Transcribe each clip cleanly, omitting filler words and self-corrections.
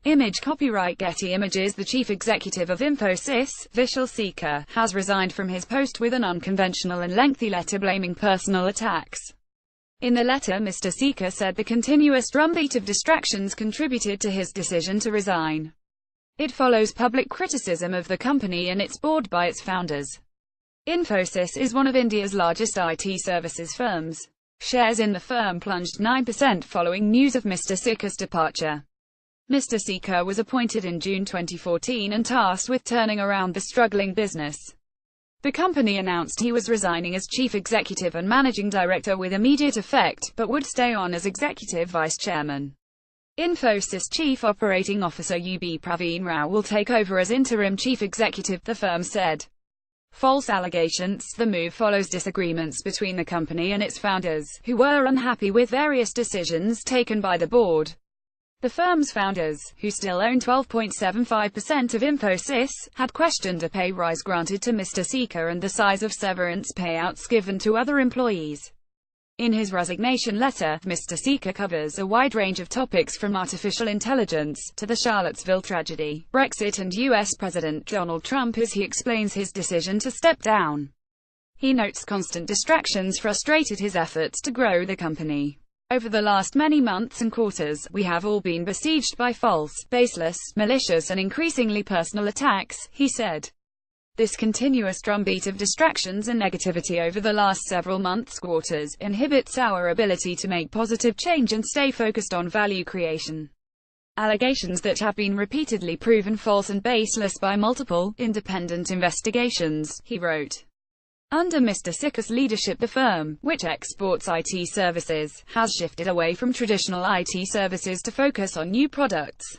Image copyright Getty Images. The chief executive of Infosys, Vishal Sikka, has resigned from his post with an unconventional and lengthy letter blaming personal attacks. In the letter, Mr. Sikka said the continuous drumbeat of distractions contributed to his decision to resign. It follows public criticism of the company and its board by its founders. Infosys is one of India's largest IT services firms. Shares in the firm plunged 9% following news of Mr. Sikka's departure. Mr. Sikka was appointed in June 2014 and tasked with turning around the struggling business. The company announced he was resigning as chief executive and managing director with immediate effect, but would stay on as executive vice chairman. Infosys Chief Operating Officer UB Praveen Rao will take over as interim chief executive, the firm said. False allegations. The move follows disagreements between the company and its founders, who were unhappy with various decisions taken by the board. The firm's founders, who still own 12.75% of Infosys, had questioned a pay rise granted to Mr. Sikka and the size of severance payouts given to other employees. In his resignation letter, Mr. Sikka covers a wide range of topics from artificial intelligence to the Charlottesville tragedy, Brexit and U.S. President Donald Trump as he explains his decision to step down. He notes constant distractions frustrated his efforts to grow the company. Over the last many months and quarters, we have all been besieged by false, baseless, malicious and increasingly personal attacks, he said. This continuous drumbeat of distractions and negativity over the last several months, quarters, inhibits our ability to make positive change and stay focused on value creation. Allegations that have been repeatedly proven false and baseless by multiple, independent investigations, he wrote. Under Mr. Sikka's leadership, the firm, which exports IT services, has shifted away from traditional IT services to focus on new products.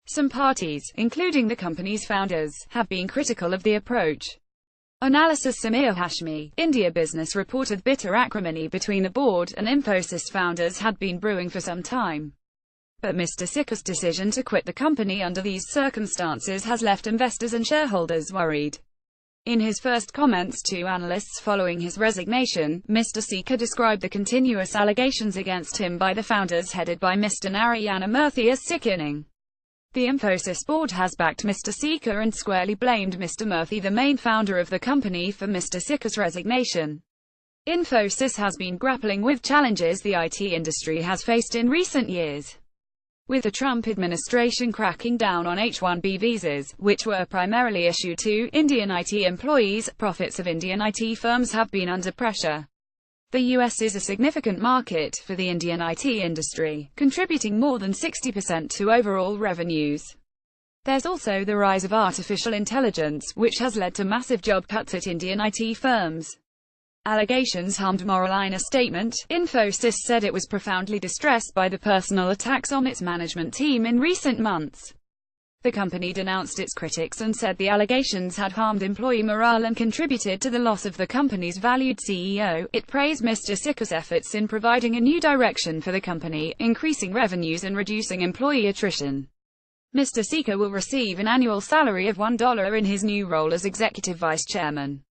Some parties, including the company's founders, have been critical of the approach. Analysis. Samir Hashmi, India Business reported bitter acrimony between the board and Infosys founders had been brewing for some time. But Mr. Sikka's decision to quit the company under these circumstances has left investors and shareholders worried. In his first comments to analysts following his resignation, Mr. Sikka described the continuous allegations against him by the founders headed by Mr. Narayana Murthy as sickening. The Infosys board has backed Mr. Sikka and squarely blamed Mr. Murthy, the main founder of the company, for Mr. Sikka's resignation. Infosys has been grappling with challenges the IT industry has faced in recent years. With the Trump administration cracking down on H-1B visas, which were primarily issued to Indian IT employees, profits of Indian IT firms have been under pressure. The US is a significant market for the Indian IT industry, contributing more than 60% to overall revenues. There's also the rise of artificial intelligence, which has led to massive job cuts at Indian IT firms. Allegations harmed morale. In a statement, Infosys said it was profoundly distressed by the personal attacks on its management team in recent months. The company denounced its critics and said the allegations had harmed employee morale and contributed to the loss of the company's valued CEO. It praised Mr. Sikka's efforts in providing a new direction for the company, increasing revenues and reducing employee attrition. Mr. Sikka will receive an annual salary of $1 in his new role as executive vice chairman.